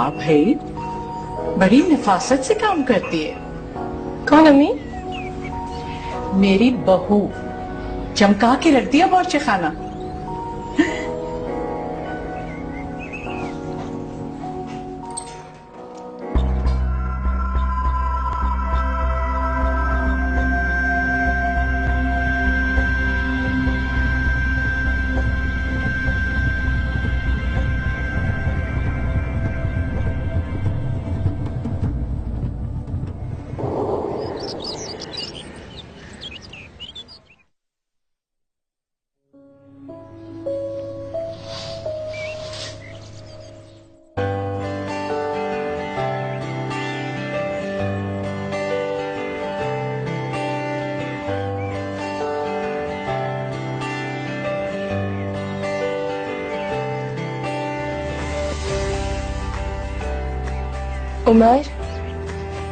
हाँ भाई, बड़ी नफासत से काम करती है। कौन अम्मी? मेरी बहू। चमका के रख दिया बावर्ची खाना।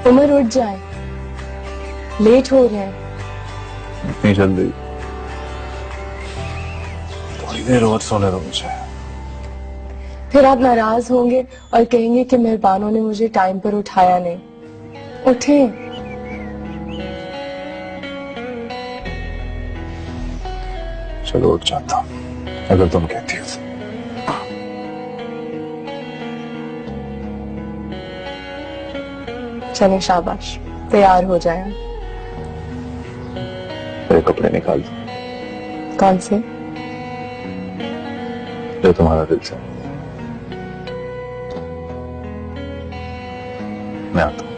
उमर उठ जाए, लेट हो रहे हैं। इतनी जल्दी? थोड़ी देर और सोने दो मुझे। फिर आप नाराज होंगे और कहेंगे कि मेहरबानों ने मुझे टाइम पर उठाया नहीं। उठे। चलो उठ जाता हूं, अगर तुम कहती हो। चले, शाबाश, तैयार हो जाए। मेरे कपड़े निकाल दो। कौन से? जो तुम्हारा दिल से। मैं आता हूं।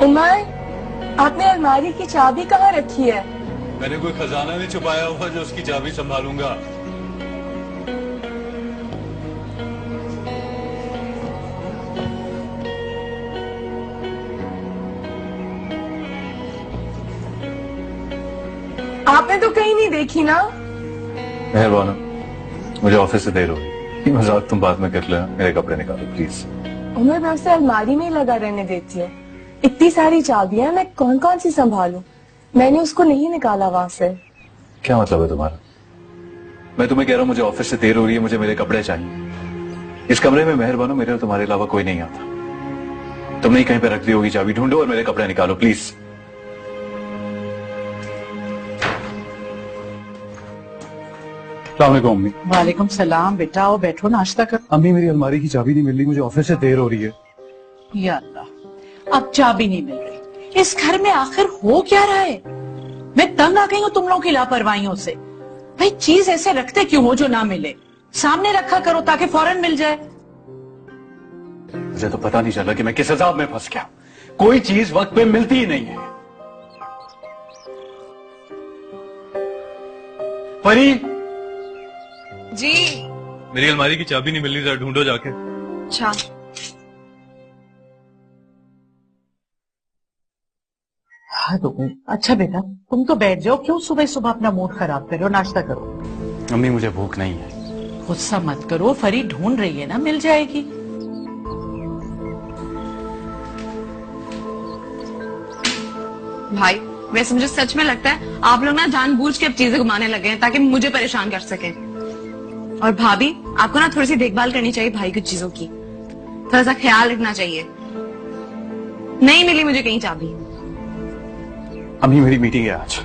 उमर, आपने अलमारी की चाबी कहाँ रखी है? मैंने कोई खजाना नहीं छुपाया हुआ जो उसकी चाबी संभालूंगा। आपने तो कहीं नहीं देखी ना। मेहरबान, मुझे ऑफिस से देर हो गई। ये मजाक तुम बाद में कर लेना। मेरे कपड़े निकालो प्लीज। उमर, मैं उसे अलमारी में ही लगा रहने देती हूँ। इतनी सारी चाबियां, मैं कौन कौन सी संभालूं? मैंने उसको नहीं निकाला वहां से। क्या मतलब है तुम्हारा? मैं तुम्हें कह रहा हूँ मुझे ऑफिस से देर हो रही है, मुझे मेरे कपड़े चाहिए। इस कमरे में मेहरबानो मेरे और तुम्हारे अलावा कोई नहीं आता। तुमने कहीं पे रख दी होगी चाबी, ढूंढो और मेरे कपड़े निकालो प्लीज। अम्मी। वालेकुम सलाम। बेटा आओ, बैठो, नाश्ता करो। अम्मी, मेरी अलमारी की चाबी नहीं मिल रही, मुझे ऑफिस से देर हो रही है। या अल्लाह, अब चाबी नहीं मिल रही। इस घर में आखिर हो क्या रहा है? मैं तंग आ गई हूँ तुम लोगों की लापरवाहियों से। भाई, चीज ऐसे रखते क्यों हो जो ना मिले? सामने रखा करो ताकि फौरन मिल जाए। मुझे तो पता नहीं चला कि मैं किस हिसाब में फंस गया। कोई चीज वक्त पे मिलती ही नहीं है। परी जी। मेरी अलमारी की चाबी नहीं मिल रही, जरा ढूंढो जाके। अच्छा। हाँ तो अच्छा बेटा, तुम तो बैठ जाओ। क्यों सुबह सुबह अपना मूड खराब कर रहे हो? नाश्ता करो। अम्मी, मुझे भूख नहीं है। गुस्सा मत करो, फरी ढूंढ रही है ना, मिल जाएगी। भाई, वैसे मुझे सच में लगता है आप लोग ना जानबूझ के अब चीजें घुमाने लगे हैं ताकि मुझे परेशान कर सकें। और भाभी, आपको ना थोड़ी सी देखभाल करनी चाहिए भाई की चीजों की। थोड़ा सा ख्याल रखना चाहिए। नहीं मिली मुझे कहीं चाबी। अम्मी, मेरी मीटिंग है आज।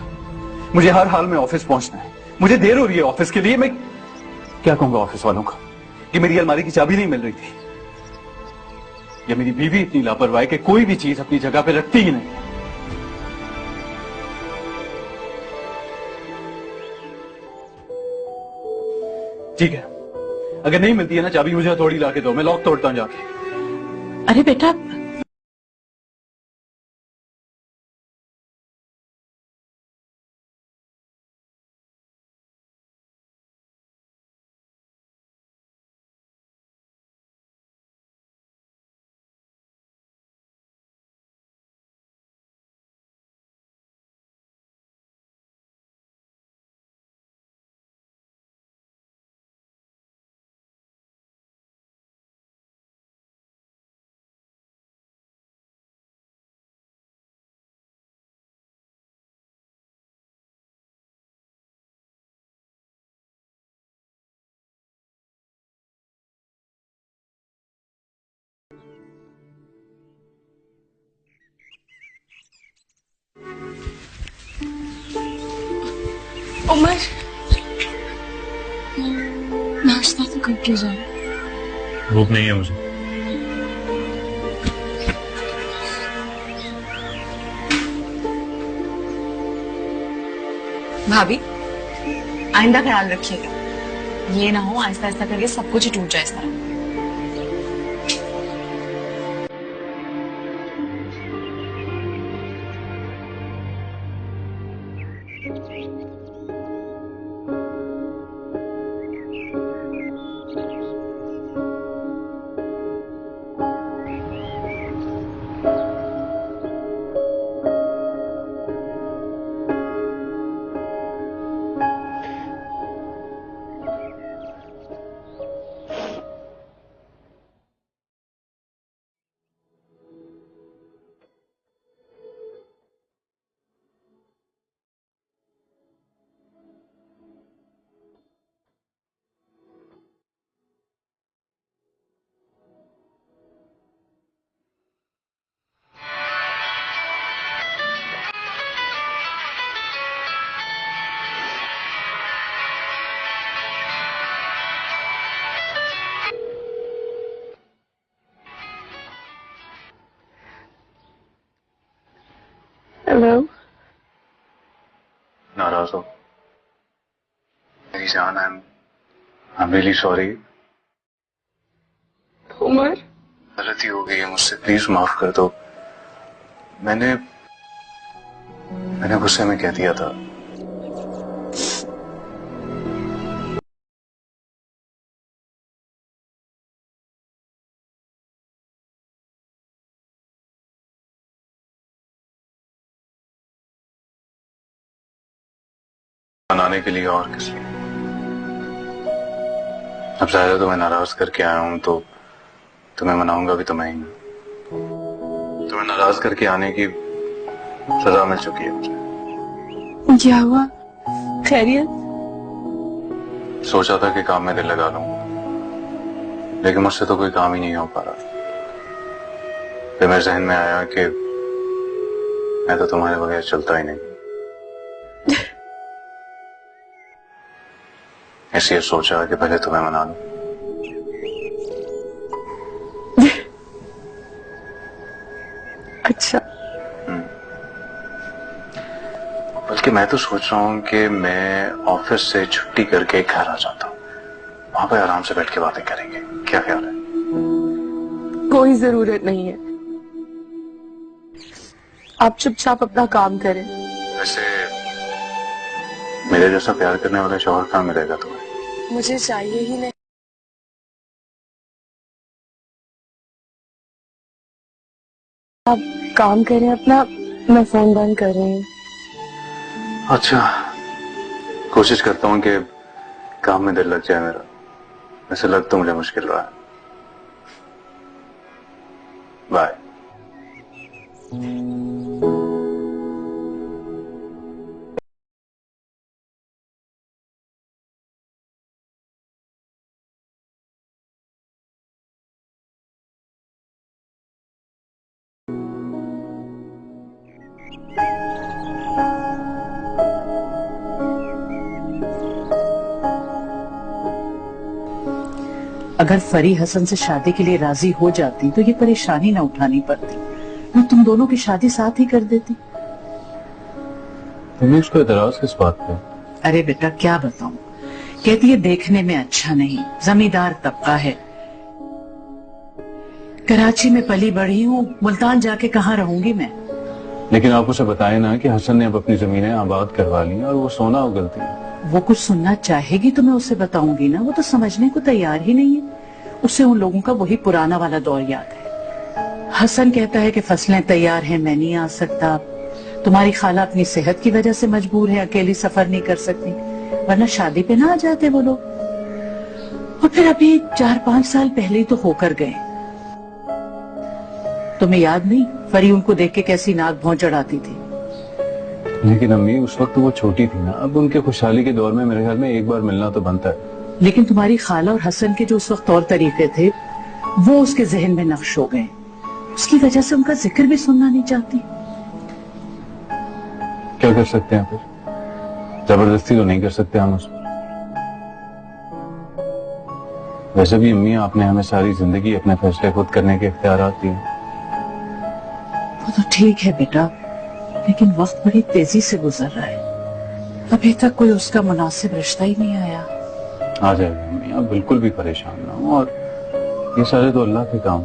मुझे हर हाल में ऑफिस पहुंचना है। मुझे देर हो रही है ऑफिस के लिए। मैं क्या कहूंगा ऑफिस वालों को कि मेरी अलमारी की चाबी नहीं मिल रही थी? या मेरी बीवी इतनी लापरवाही कि कोई भी चीज अपनी जगह पे रखती ही नहीं? ठीक है, अगर नहीं मिलती है ना चाबी, मुझे थोड़ी ला के दो, मैं लॉक तोड़ता हूं जाके। अरे बेटा, उमर, नाश्ता तो करके जाओ। भूख नहीं है मुझे। भाभी, आइंदा ख्याल रखिएगा, ये ना हो आहिस्ता आहिस्ता करके सब कुछ ही टूट जाए इस तरह। हेलो। नाराज हो मेरी जान? I am really sorry. Umar, गलती हो गई है मुझसे, प्लीज माफ कर दो। मैंने गुस्से में कह दिया था। मनाने के लिए और किस लिए? अब ज़ाहिर तुम्हें नाराज करके आया हूं तो तुम्हें मनाऊंगा भी तो मैं ही। तुम्हें नाराज करके आने की सजा मिल चुकी है मुझे। क्या हुआ? खैरियत? सोचा था कि काम में दिल लगा लूंगा, लेकिन मुझसे तो कोई काम ही नहीं हो पा रहा। फिर मेरे जहन में आया कि मैं तो तुम्हारे बगैर चलता ही नहीं, इसलिए सोचा कि पहले तुम्हें मना लूं। अच्छा। बल्कि मैं तो सोच रहा हूं कि मैं ऑफिस से छुट्टी करके घर आ जाता हूं, वहां पर आराम से बैठ के बातें करेंगे। क्या ख्याल है? कोई जरूरत नहीं है, आप चुपचाप अपना काम करें। वैसे मेरे जैसा प्यार करने वाला शौहर कहाँ मिलेगा तुम्हें? मुझे चाहिए ही नहीं। आप काम करें अपना, मैं फोन बंद कर रही हूँ। अच्छा, कोशिश करता हूँ कि काम में दिल लग जाए मेरा। वैसे लग तो मुझे मुश्किल रहा है। बाय। अगर फरी हसन से शादी के लिए राजी हो जाती तो ये परेशानी ना उठानी पड़ती, मैं तुम दोनों की शादी साथ ही कर देती। तुम्हें इसको एतराज किस बात पे? अरे बेटा क्या बताऊं, कहती है देखने में अच्छा नहीं, जमींदार तबका है, कराची में पली बढ़ी हूँ, मुल्तान जाके कहाँ रहूंगी मैं। लेकिन आप उसे बताएं ना कि हसन ने अब अपनी जमीनें आबाद करवा ली और वो सोना उगलती है। वो कुछ सुनना चाहेगी तो मैं उसे बताऊंगी ना, वो तो समझने को तैयार ही नहीं है। उसे उन लोगों का वही पुराना वाला दौर याद है। हसन कहता है कि फसलें तैयार हैं, मैं नहीं आ सकता, तुम्हारी खाला अपनी सेहत की वजह से मजबूर है, अकेली सफर नहीं कर सकती, वरना शादी पे ना आ जाते वो लोग। और फिर अभी 4-5 साल पहले ही तो होकर गए। तुम्हें याद नहीं, फरी उनको देख के कैसी नाक भौं चढ़ाती थी। लेकिन अम्मी उस वक्त वो छोटी थी ना, अब उनके खुशहाली के दौर में मेरे ख्याल में एक बार मिलना तो बनता है। लेकिन तुम्हारी खाला और हसन के जो उस वक्त तौर तरीके थे वो उसके जहन में नक्श हो गए, उसकी वजह से उनका जिक्र भी सुनना नहीं चाहती। क्या कर सकते हैं फिर? जबरदस्ती तो नहीं कर सकते हम उस पर। वैसे भी अम्मी, आपने हमें सारी जिंदगी अपने फैसले खुद करने के इख्तियारात दिए। वो तो ठीक है बेटा, लेकिन वक्त बड़ी तेजी से गुजर रहा है। अभी तक कोई उसका मुनासिब रिश्ता ही नहीं आया। आ जाएगा अम्मी, आप बिल्कुल भी परेशान ना हो, और ये सारे तो अल्लाह के काम,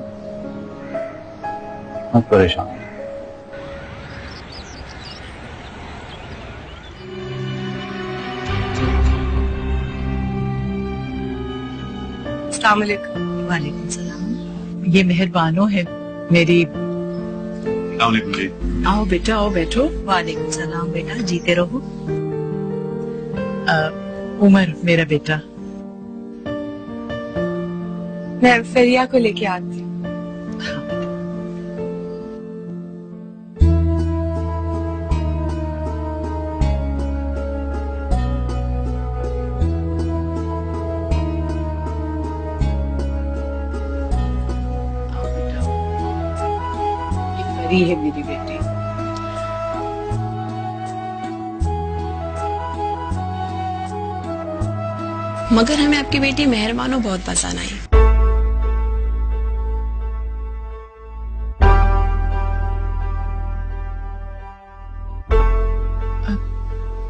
मत परेशान। अस्सलाम वालेकुम। वालेकुम सलाम। ये मेहरबानो है मेरी। जी। आओ बेटा, आओ बैठो। वालेकुम सलाम बेटा, जीते रहो। उमर मेरा बेटा। मैं फरिया को लेके आती हूँ। ये है मेरी बेटी। मगर हमें आपकी बेटी मेहरबानो बहुत पसंद आई।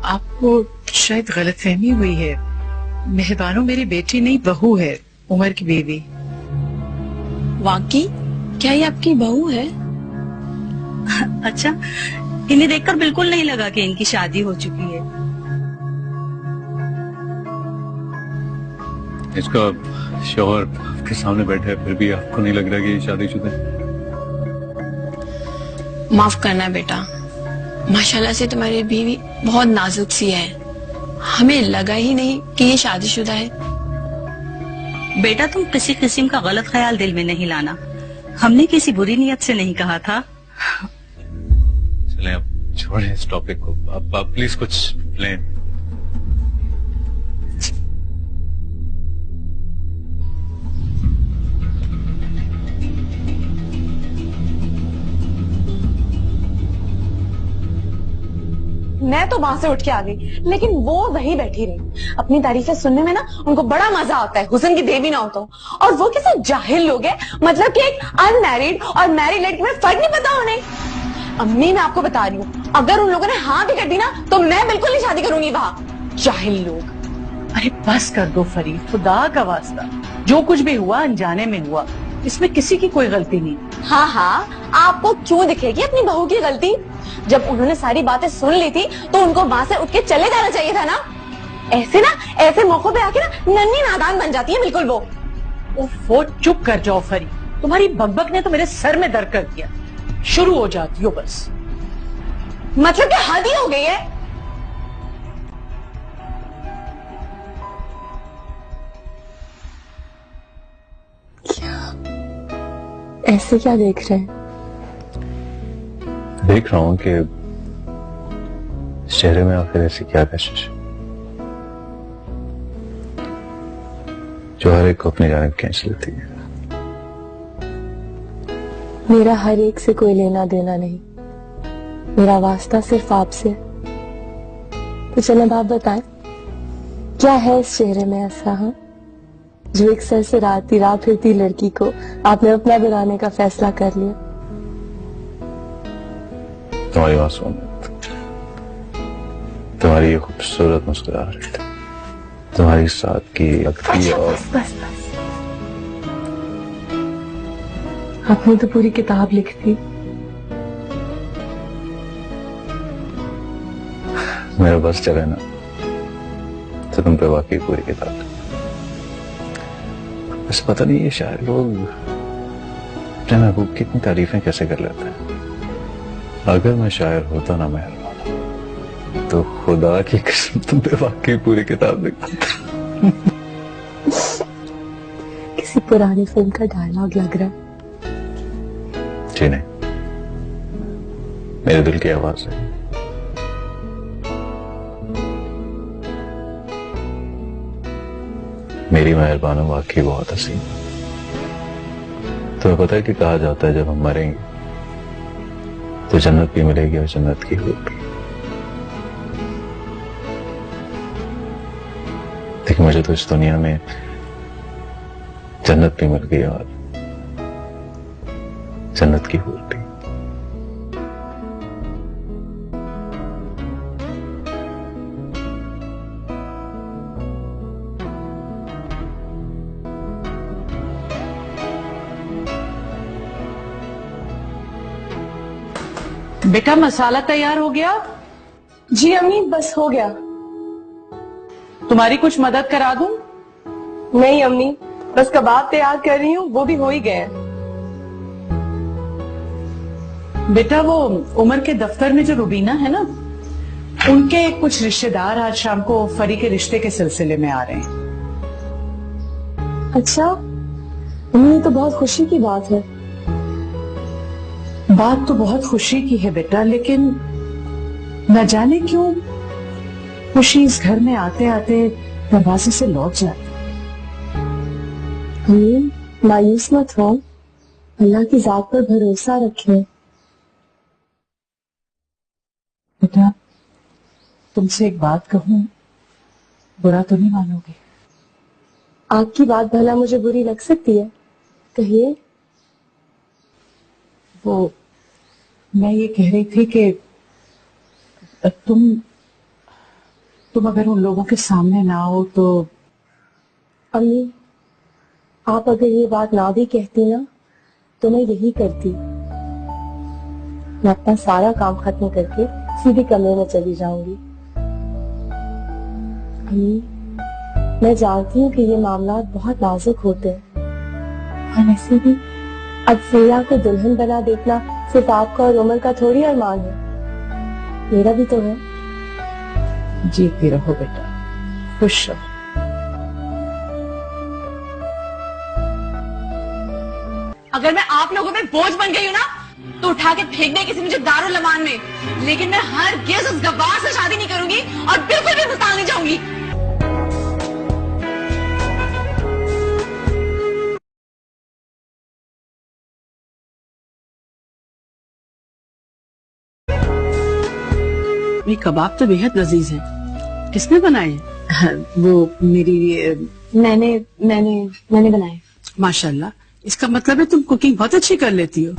आपको शायद गलतफहमी हुई है। मेहरबानो मेरी बेटी नहीं, बहू है, उमर की बीवी। वाकई क्या ये आपकी बहू है? अच्छा, इन्हें देखकर बिल्कुल नहीं लगा कि इनकी शादी हो चुकी है। इसका शौहर आपके सामने बैठा है, फिर भी आपको नहीं लग रहा कि ये शादीशुदा है? माफ करना बेटा, माशाल्लाह से तुम्हारी बीवी बहुत नाजुक सी है, हमें लगा ही नहीं कि ये शादीशुदा है। बेटा तुम किसी किस्म का गलत ख्याल दिल में नहीं लाना, हमने किसी बुरी नीयत से नहीं कहा था। चलें अब छोड़ें इस टॉपिक को, आप प्लीज कुछ लें। मैं तो वहां से उठ के आ गई, लेकिन वो वहीं बैठी रही। अपनी तारीफें सुनने में ना उनको बड़ा मजा आता है, हुस्न की देवी ना हो तो। और वो कैसे जाहिल लोग हैं, मतलब कि एक अनमैरिड और मैरिड लड़की में फर्क नहीं पता उन्हें। अम्मी मैं आपको बता रही हूँ, अगर उन लोगों ने हाँ भी कर दी ना तो मैं बिल्कुल नहीं शादी करूंगी वहां। जाहिल लोग। अरे बस कर दो फरीद, खुदा का वास्ता। जो कुछ भी हुआ अनजाने में हुआ, इसमें किसी की कोई गलती नहीं। हाँ हाँ, आपको क्यों दिखेगी अपनी बहू की गलती? जब उन्होंने सारी बातें सुन ली थी तो उनको वहां से उठ के चले जाना चाहिए था ना। ऐसे मौकों पे आके ना नन्ही नादान बन जाती है बिल्कुल वो। वो चुप कर जाओ फरीद, तुम्हारी बकबक ने तो मेरे सर में दर्द कर दिया। शुरू हो जाती हो बस। मतलब कि हद ही हो गई है। ऐसे क्या देख रहे हैं? देख रहा हूं कि चेहरे में आखिर ऐसी क्या कशिश जो हर एक को अपनी जानिब खींच लेती है। मेरा हर एक से कोई लेना देना नहीं, मेरा वास्ता सिर्फ आपसे। तो चलो आप बताएं, क्या है इस चेहरे में ऐसा हाँ जो एक सर से राह फिरती लड़की को आपने अपना बनाने का फैसला कर लिया? तुम्हारी मासूमियत, तुम्हारी ये खूबसूरत मुस्कुराहट, तुम्हारी सादगी लगती और बस आपने तो पूरी किताब लिख दी। मेरा बस चले ना तो तुम पे वाकई पूरी किताब। बस पता नहीं ये शायर लोग अपने महबूब की इतनी तारीफें कैसे कर लेते हैं। अगर मैं शायर होता ना मेहरबान, तो खुदा की कसम तुम पे वाकई पूरी किताब लिखता। किसी पुरानी फिल्म का डायलॉग लग रहा है। जी नहीं, मेरे दिल की आवाज है। मेरी मेहरबानी वाकई बहुत हसीन। तुम्हें पता है कि कहा जाता है जब हम मरेंगे तो जन्नत भी मिलेगी और जन्नत की हूर भी। मुझे तो इस दुनिया में जन्नत भी मिल गई और जन्नत की हूर भी। बेटा मसाला तैयार हो गया? जी अम्मी, बस हो गया। तुम्हारी कुछ मदद करा दूं? नहीं अम्मी, बस कबाब तैयार कर रही हूँ, वो भी हो ही गए। बेटा वो उमर के दफ्तर में जो रुबीना है ना, उनके कुछ रिश्तेदार आज शाम को फरी के रिश्ते के सिलसिले में आ रहे हैं। अच्छा अम्मी, ये तो बहुत खुशी की बात है। बात तो बहुत खुशी की है बेटा, लेकिन न जाने क्यों खुशी इस घर में आते आते दरवाजे से लौट जाती। अम्मी मायूस मत हो, अल्लाह की जात पर भरोसा रखें। बेटा तुमसे एक बात कहूं, बुरा तो नहीं मानोगे? आपकी बात भला मुझे बुरी लग सकती है? कहिए। वो मैं ये कह रही थी कि तुम अगर उन लोगों के सामने ना हो तो। अम्मी आप अगर ये बात ना भी कहती ना तो मैं यही करती। मैं अपना सारा काम खत्म करके सीधे कमरे में चली जाऊंगी। अम्मी मैं जानती हूँ कि ये मामला बहुत नाजुक होते हैं, और वैसे भी अब फ्रेया को दुल्हन बना देखना सिर्फ आपका और उमर का थोड़ी अरमान है, मेरा भी तो है। जीती रहो बेटा, खुश रहो। अगर मैं आप लोगों में बोझ बन गई हूँ ना तो उठा के फेंक दे किसी मुझे दारुल अमान में, लेकिन मैं हरगिज़ उस गवार से शादी नहीं करूंगी और बिल्कुल भी मुल्तान नहीं जाऊंगी। ये कबाब तो बेहद लजीज हैं। किसने बनाए? वो मेरी मैंने बनाए। माशाल्लाह, इसका मतलब है तुम कुकिंग बहुत अच्छी कर लेती हो।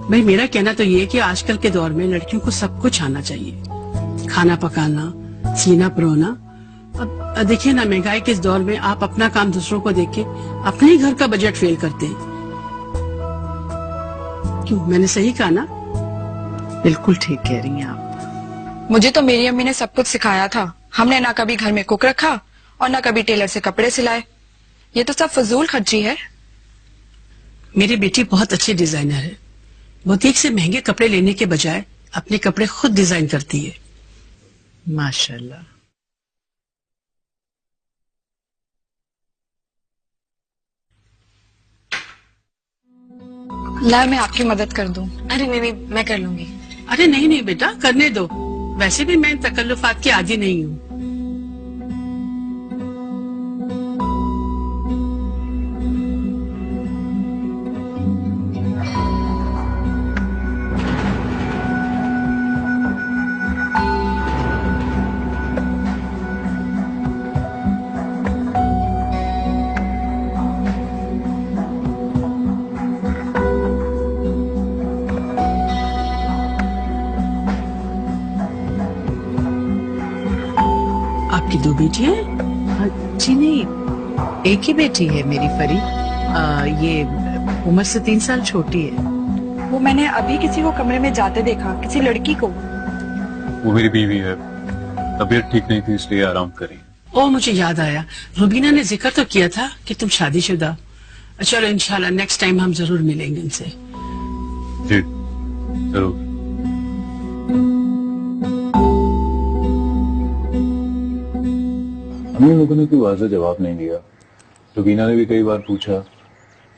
भाई मेरा कहना तो ये है कि आजकल के दौर में लड़कियों को सब कुछ आना चाहिए, खाना पकाना, सीना परोना। अब देखिए ना, महंगाई के इस दौर में आप अपना काम दूसरों को देख के अपने ही घर का बजट फेल करते हैं। क्यों, मैंने सही कहा ना? बिल्कुल ठीक कह रही हैं आप। मुझे तो मेरी अम्मी ने सब कुछ सिखाया था। हमने ना कभी घर में कुक रखा और ना कभी टेलर से कपड़े सिलाए। ये तो सब फजूल खर्ची है। मेरी बेटी बहुत अच्छी डिजाइनर है। बुटीक से महंगे कपड़े लेने के बजाय अपने कपड़े खुद डिजाइन करती है। माशाल्लाह। ला मैं आपकी मदद कर दूं। अरे नहीं, मैं कर लूंगी। अरे नहीं नहीं बेटा, करने दो। वैसे भी मैं इन तकल्लुफात की आदी नहीं हूँ। आपकी दो बेटियां हैं? जी नहीं, एक ही बेटी है मेरी फरी। ये उम्र से 3 साल छोटी है। वो मैंने अभी किसी को कमरे में जाते देखा, किसी लड़की को। वो मेरी बीवी है, तबीयत ठीक नहीं थी इसलिए आराम करी। ओ मुझे याद आया, रुबीना ने जिक्र तो किया था कि तुम शादीशुदा। चलो इंशाल्लाह नेक्स्ट टाइम हम जरूर मिलेंगे इनसे। जी जरूर। अम्मी लोगों ने कोई वाज़ेह जवाब नहीं दिया। रुबीना ने भी कई बार पूछा,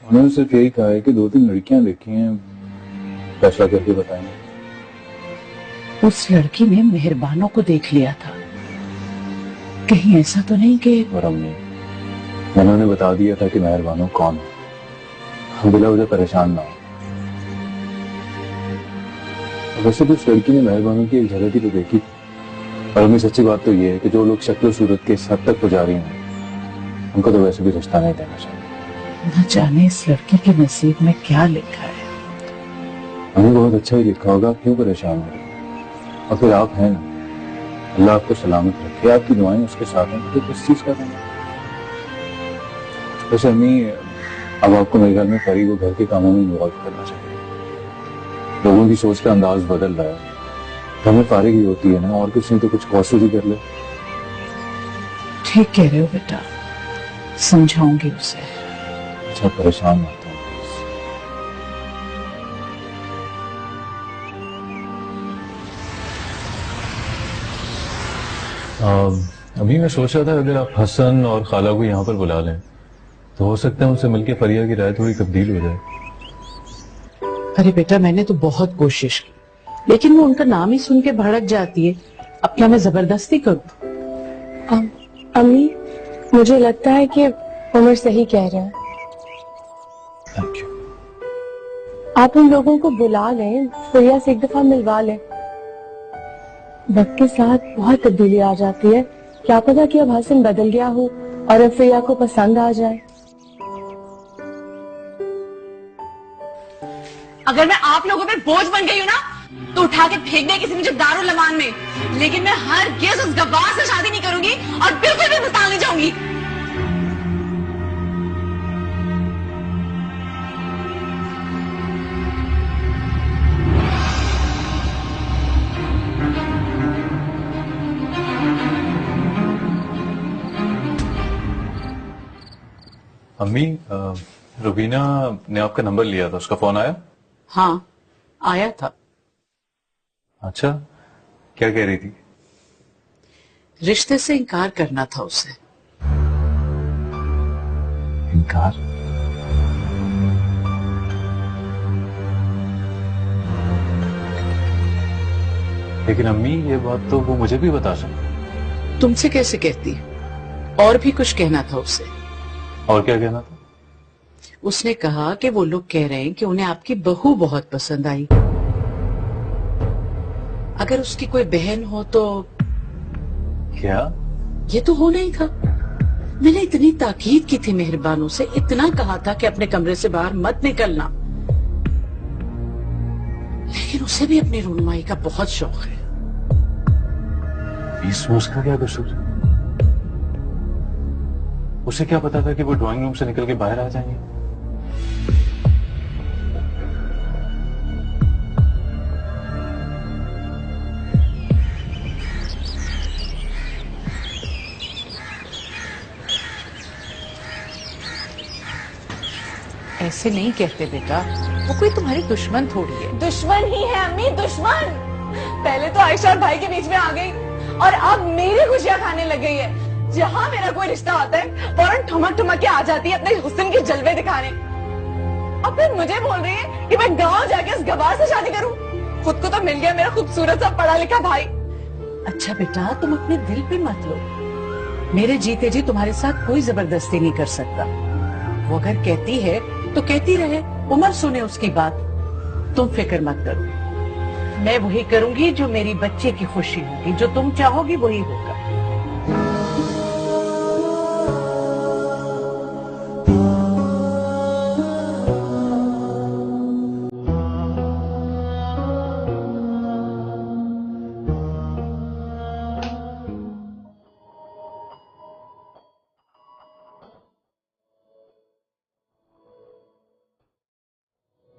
उन्होंने सिर्फ यही कहा है कि 2-3 लड़कियां देखी हैं, फैसला करके बताएंगे। उस लड़की ने मेहरबानों को देख लिया था, कहीं ऐसा तो नहीं कि। और अम्मी उन्होंने बता दिया था कि मेहरबानों कौन है, हम बिला वजह परेशान ना हो। वैसे तो उस लड़की ने मेहरबानों की एक झलक ही तो देखी थी। और अम्मी सच्ची बात तो ये है कि जो लोग शक्ल सूरत के इस हद तक पुजारी हैं उनको तो वैसे भी रिश्ता नहीं देना चाहिए। न जाने इस लड़के के नसीब में क्या लिखा है। अम्मी बहुत अच्छा ही लिखा होगा, आप क्यों परेशान हो रही हैं? और फिर आप हैं ना, अल्लाह आपको सलामत रखे, आपकी दुआएं उसके साथ हैं तो किस चीज का करना। वैसे अम्मी अब आपको मेरे ख्याल में फरी को घर के कामों में इन्वॉल्व करना चाहिए। लोगों की सोच का अंदाज बदल रहा है, हमें फारिग ही होती है ना, और कुछ नहीं तो कुछ कोशिश ही कर ले। ठीक कह रहे हो बेटा, समझाऊंगी उसे। अच्छा परेशान मत हो प्लीज। अभी मैं सोच रहा था अगर आप हसन और खाला को यहाँ पर बुला लें तो हो सकता है उनसे मिलकर फरिया की राय थोड़ी तब्दील हो जाए। अरे बेटा, मैंने तो बहुत कोशिश की, लेकिन वो उनका नाम ही सुन के भड़क जाती है। अब क्या मैं जबरदस्ती करूं? अम्मी, मुझे लगता है कि उमर सही कह रहे हैं। Thank you. आप उन लोगों को बुला लें, फरिया से एक दफा मिलवा लें। वक्त के साथ बहुत तब्दीली आ जाती है, क्या पता कि अब हसन बदल गया हो और अब फरिया को पसंद आ जाए। अगर मैं आप लोगों पे बोझ बन गई हूँ ना तो उठा के फेंक दे किसी मुझे दारुल अमान में, लेकिन मैं हर केस उस गवार से शादी नहीं करूंगी और बिल्कुल भी मिसाल नहीं जाऊंगी। अम्मी रुबीना ने आपका नंबर लिया था, उसका फोन आया? हाँ, आया था। अच्छा, क्या कह रही थी? रिश्ते से इनकार करना था उसे। इनकार? लेकिन अम्मी ये बात तो वो मुझे भी बता सकती। तुमसे कैसे कहती? और भी कुछ कहना था उसे। और क्या कहना था? उसने कहा कि वो लोग कह रहे हैं कि उन्हें आपकी बहू बहुत पसंद आई। अगर उसकी कोई बहन हो तो। क्या? ये तो होना ही था। मैंने इतनी ताकीद की थी मेहरबानों से, इतना कहा था कि अपने कमरे से बाहर मत निकलना, लेकिन उसे भी अपनी रूनुमाई का बहुत शौक है। इसमें उसका क्या कसूर? उसे क्या पता था कि वो ड्राइंग रूम से निकल के बाहर आ जाएंगे? ऐसे नहीं कहते बेटा, वो कोई तुम्हारी दुश्मन थोड़ी है। दुश्मन ही है अम्मी, दुश्मन। पहले तो आयशा और भाई के बीच में आ गई और अब मेरी खुशियां खाने लग गई है। जहां मेरा कोई रिश्ता आता है फौरन ठुमक ठुमक के आ जाती है अपने हुस्न के जलवे दिखाने। अब फिर मुझे बोल रही है कि मैं गांव जाके इस गवार से शादी करूं। खुद को तो मिल गया मेरा खूबसूरत सा पढ़ा लिखा भाई। अच्छा बेटा, तुम अपने दिल पे मत लो। मेरे जीते जी तुम्हारे साथ कोई जबरदस्ती नहीं कर सकता। वो अगर कहती है तो कहती रहे, उमर सुने उसकी बात। तुम फिक्र मत करो, मैं वही करूंगी जो मेरी बच्चे की खुशी होगी। जो तुम चाहोगी वही होगा।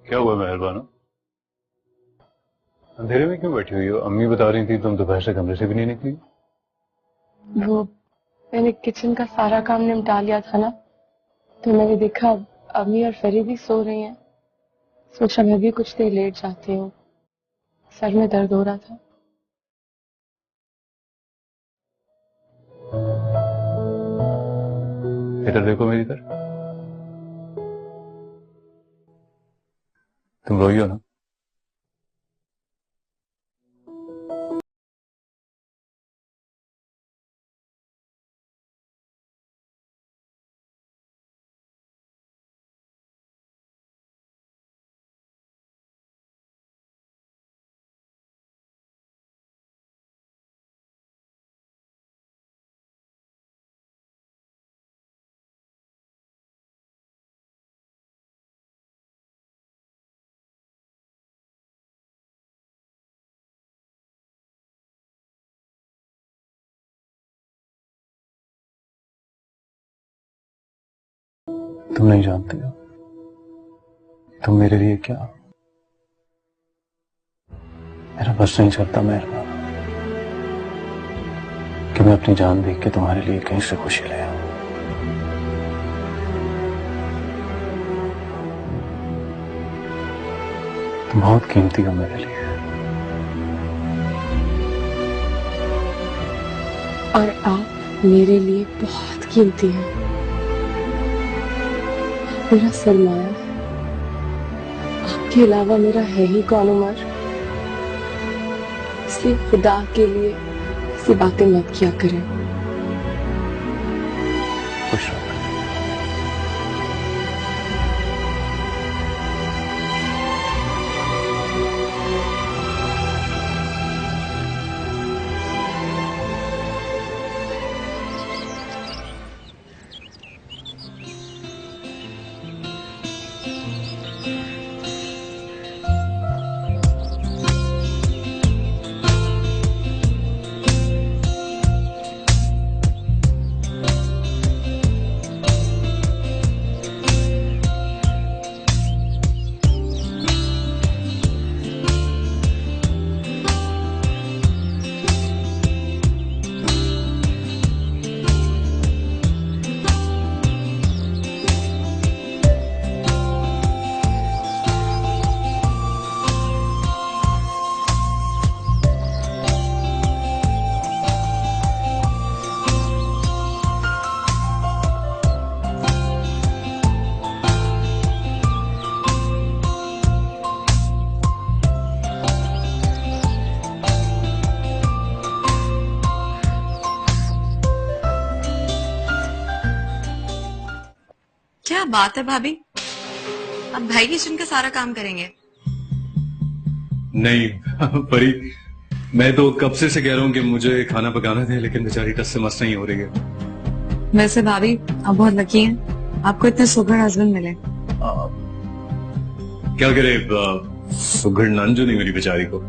क्या हुआ मेहरबानो? अंधेरे में क्यों बैठी हुई हो? अम्मी बता रही थी तुम दोपहर से कमरे से भी नहीं निकली। वो मैंने किचन का सारा काम निपटा लिया था ना, तो मैंने देखा अम्मी और फरी भी सो रही हैं। सोचा मैं भी कुछ देर लेट जाती हूँ, सर में दर्द हो रहा था। इधर देखो मेरी तरफ। तुम रोई हो ना? तुम नहीं जानती हो तुम मेरे लिए क्या। मेरा बस नहीं चलता मेहरबान कि मैं अपनी जान देख के तुम्हारे लिए कहीं से खुशी ले आऊं। तुम बहुत कीमती हो मेरे लिए। और आप मेरे लिए बहुत कीमती हैं। मेरा सरमाया, आपके अलावा मेरा है ही कौन उमर। इसलिए खुदा के लिए ऐसी बातें मत किया करें। खुश रहो। क्या बात है भाभी, अब भाई किचन का सारा काम करेंगे? नहीं परी, मैं तो कब से कह रहा हूँ कि मुझे खाना पकाना था, लेकिन बेचारी टस से मस नहीं हो रही है। वैसे भाभी आप बहुत लकी हैं, आपको इतने सुघड़ हस्बैंड मिले। क्या करे, सुघड़ नन जो नहीं मेरी बेचारी को।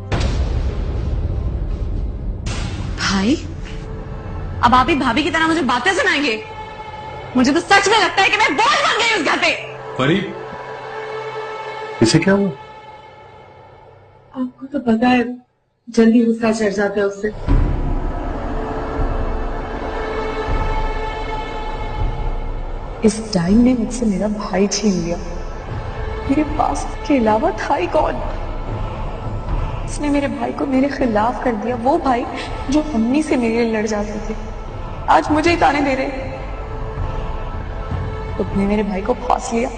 भाई अब आप ही भाभी की तरह मुझे बातें सुनाएंगे? मुझे तो सच में लगता है कि मैं बोझ बन गई उस घर पे। परी इसे क्या हुआ? आपको तो पता है जल्दी गुस्सा चढ़ जाता है उससे। इस टाइम ने मुझसे मेरा भाई छीन लिया। मेरे पास उसके अलावा था ही कौन? इसने मेरे भाई को मेरे खिलाफ कर दिया। वो भाई जो अम्मी से मेरे लिए लड़ जाते थे, आज मुझे ही ताने दे रहे। तुमने मेरे भाई को फंस लिया,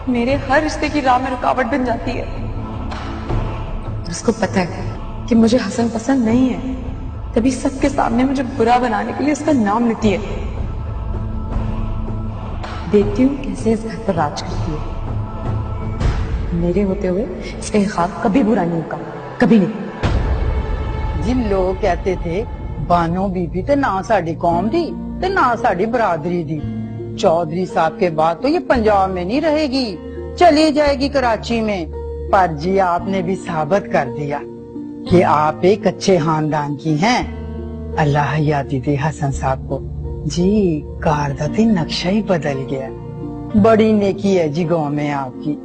मेरे हर रिश्ते की राह में रुकावट बन जाती है। उसको पता है कि मुझे हसन पसंद नहीं है, तभी सबके सामने मुझे बुरा बनाने के लिए उसका नाम लेती है। देखती हूँ कैसे इस घर पर राज करती है। मेरे होते हुए इसका ख्वाब कभी बुरा नहीं होगा, कभी नहीं। जिन लोग कहते थे बानो बीबी ते ना साड़ी कौम दी ते ना साड़ी बरादरी दी, चौधरी साहब के बाद तो ये पंजाब में नहीं रहेगी, चली जाएगी कराची में। पर जी आपने भी साबित कर दिया कि आप एक अच्छे खानदान की हैं। अल्लाह हयाती दे हसन साहब को। जी कार दा ते नक्शा ही बदल गया। बड़ी नेकी है जी गाँव में आपकी।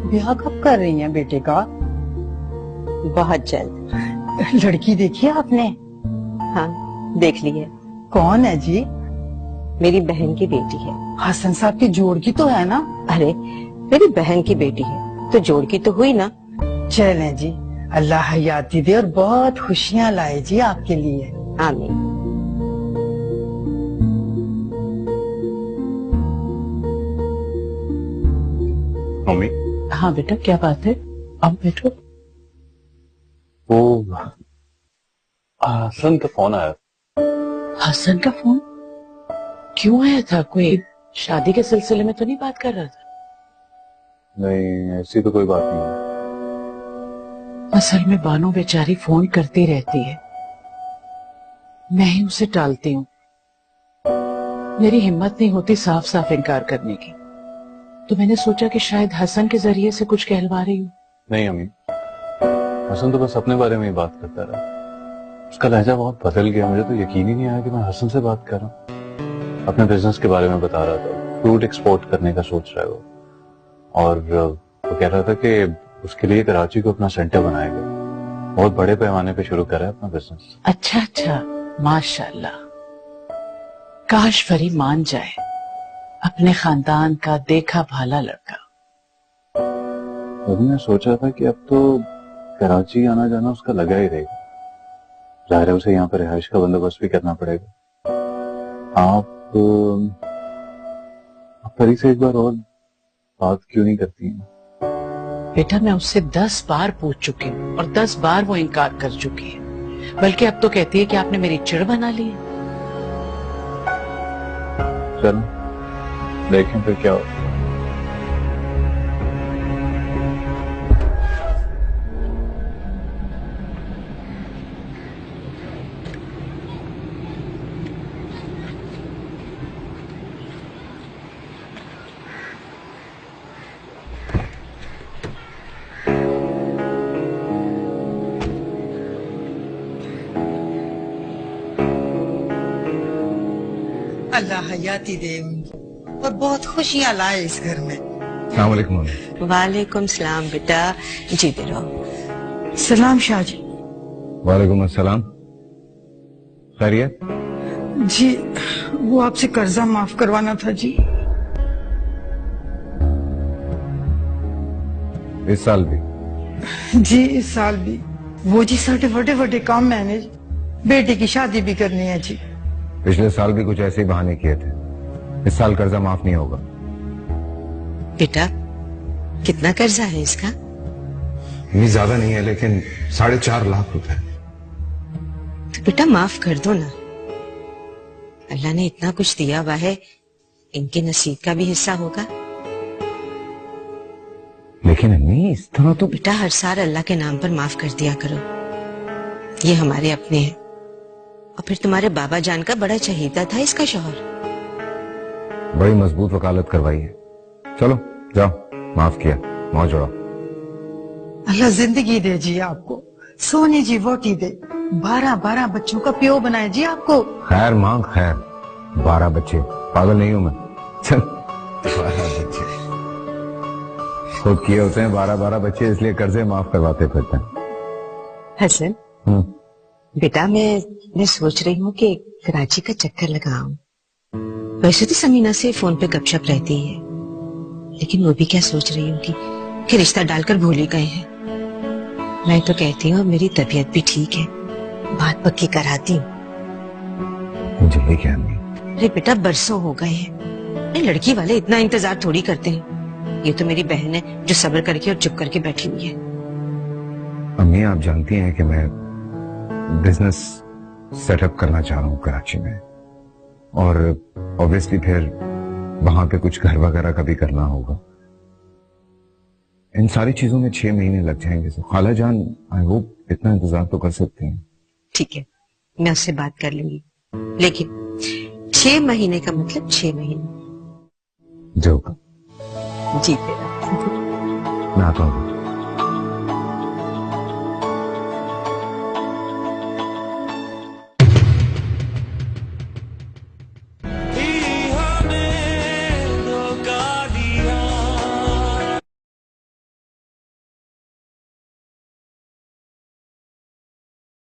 ब्याह कब कर रही हैं बेटे का? बहुत जल्द। लड़की देखी आपने? हाँ देख ली है। कौन है जी? मेरी बहन की बेटी है। हसन साहब की जोड़ की तो है ना? अरे मेरी बहन की बेटी है तो जोड़ की तो हुई ना। चलें जी, अल्लाह हयाती दे और बहुत खुशियां लाए जी आपके लिए। आमीन। मम्मी। हाँ बेटा, क्या बात है? अब बैठो। वो हसन का फोन आया। हसन का फोन क्यों आया था? कोई शादी के सिलसिले में तो नहीं बात कर रहा था? नहीं ऐसी तो कोई बात नहीं है। असल में बानो बेचारी फोन करती रहती है, मैं ही उसे टालती हूँ। मेरी हिम्मत नहीं होती साफ साफ इनकार करने की, तो मैंने सोचा कि शायद हसन के जरिए से कुछ कहलवा रही हूँ। नहीं अम्मी, हसन तो बस अपने बारे में ही बात करता रहा। उसका लहजा बहुत बदल गया। मुझे तो यकीन ही नहीं आया कि मैं हसन से बात कर रहा हूँ। अपने बिजनेस के बारे में बता रहा था। फ्रूट एक्सपोर्ट करने का सोच रहा है वो, और वो कह रहा था कि उसके लिए कराची को अपना सेंटर बनाएगा, बहुत बड़े पैमाने पे शुरू करा है अपना बिजनेस। अच्छा अच्छा, माशाल्लाह। काश फरी मान जाए, अपने खानदान का देखा भाला लड़का। अभी मैं सोच रहा था कि अब तो कराची आना जाना उसका लगा ही रहेगा, जाहिर है उसे यहाँ पर रिहाइश का बंदोबस्त भी करना पड़ेगा। आप फरी से एक बार और बात क्यों नहीं करती हैं? बेटा, मैं उससे 10 बार पूछ चुकी हूँ और 10 बार वो इनकार कर चुकी है, बल्कि अब तो कहती है कि आपने मेरी चिढ़ बना ली है। चलो देखें फिर क्या होता है। अल्लाह हयाती दे उनको और बहुत खुशियां लाए इस घर में। अस्सलाम वालेकुम। वालेकुम सलाम बेटा, जीते रहो। सलाम शाह जी। वालेकुम अस्सलाम। खैरियत? जी वो आपसे कर्जा माफ करवाना था जी। इस साल भी? जी इस साल भी। वो जी साढ़े बड़े बड़े काम मैनेज, बेटे की शादी भी करनी है जी। पिछले साल भी कुछ ऐसे ही बहाने किए थे, इस साल कर्जा माफ नहीं होगा। बेटा कितना कर्जा है इसका? इतनी ज्यादा नहीं है, लेकिन 4.5 लाख रुपए। तो बेटा माफ कर दो ना, अल्लाह ने इतना कुछ दिया हुआ है, इनके नसीब का भी हिस्सा होगा। लेकिन अम्मी इस तरह तो। बेटा हर साल अल्लाह के नाम पर माफ कर दिया करो, ये हमारे अपने हैं। और फिर तुम्हारे बाबा जान का बड़ा चहीता था इसका शौहर। बड़ी मजबूत वकालत करवाई है। चलो जाओ, माफ किया, मौज उड़ाओ। अल्लाह जिंदगी दे जी आपको, सोने जी वोटी दे, 12 बच्चों का प्यो बनाए जी आपको। खैर मांग खैर। 12 बच्चे, पागल नहीं हूं मैं। चल 12 बच्चे खुद किए होते हैं, 12 बच्चे, इसलिए कर्जे माफ करवाते फिरते हैं। हसन बेटा मैं सोच रही हूँ कि कराची का चक्कर लगाऊं। वैसे तो समीना से फोन पे गपशप रहती है, लेकिन वो भी क्या सोच रही हूँ कि रिश्ता डालकर भूल ही गए हैं। मैं तो कहती हूँ मेरी तबीयत भी ठीक है, बात पक्की कराती हूँ। मुझे ये क्या अम्मी? अरे बेटा बरसों हो गए हैं, अरे लड़की वाले इतना इंतजार थोड़ी करते हैं। ये तो मेरी बहन है जो सब्र करके और चुप करके बैठी हुई है। अम्मी आप जानती हैं कि मैं बिजनेस सेटअप करना चाह रहा हूँ कराची में, और ऑब्वियसली फिर वहां पे कुछ घर वगैरह का भी करना होगा। इन सारी चीजों में 6 महीने लग जाएंगे। तो खाला जान आई होप इतना इंतजार तो कर सकते हैं। ठीक है, मैं उससे बात कर लूंगी, लेकिन 6 महीने का मतलब 6 महीने। जो जी बेटा। मैं आता हूँ।